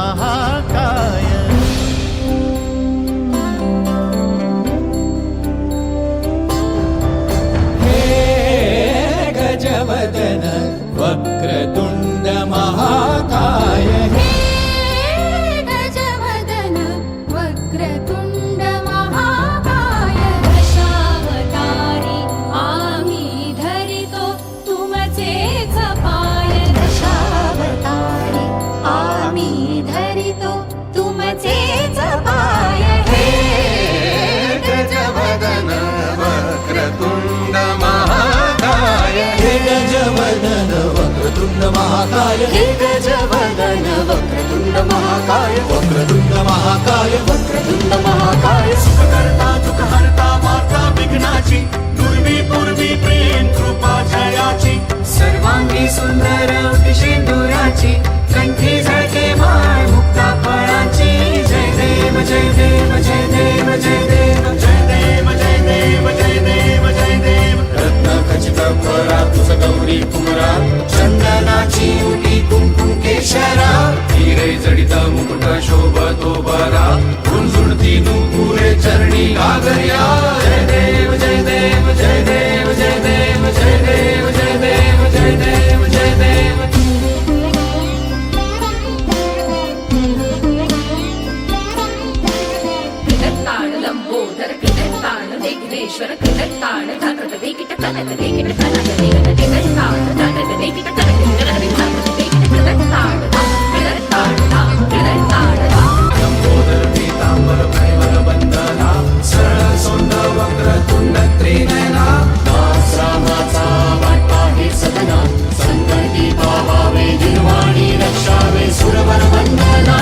महाकाय। हे गजवदन वक्रतुंड महाकाय। हे गजवदन वक्रतुंड महाकाय। दशावतारी आम्ही धरितो तुमचेच पाय। दशावतारी आम्ही धरितो तुमचेच पाय। हे गजवदन वक्रतुंड महाकाय। हे गजवदन वक्रतुंड महाकाय। हे गजवदन वक्रतुंड महाकाय। वक्रतुंड महाकाय। वक्रतुंड महाकाय। सुखकर्ता दुःखहर्ता माता विघ्नाची, पूर्वी पूर्वी प्रेम कृपा जयाची, सर्वांगी सुंदर सिंदुराची, कंठी झळके माळ मुक्ता फळाची। जय देव जय देव जय देव जय देव जय देव जय देव जय देव जय देव। रत्न खचित परा तुझ गौरी कुमरा, चंदनाची उटी कुंकुम केशरा, हिरे जडित मुकुट शोभतो बरा, गुंजुळती नुपुरे चरणी घागर्या। जय देव जय देव जय देव जय देव जय देव जय देव जय देव जय देव। कृतताण लंबोदर कृतताण विघ्नेश्वर कृतताण धाकट वेकिट कनक वेकिट कनक वेकिट कृतताण धाकट वेकिट कनक वेकिट कृतताण कृतताण लंबोदर पीतांबर परिमल वंदना, सरळ सोंड वक्रतुंड त्रिनयना, दास रामाचा वाटा हे सदना, संकटी पावावे निर्वाणी रक्षावे सुरवर वंदना।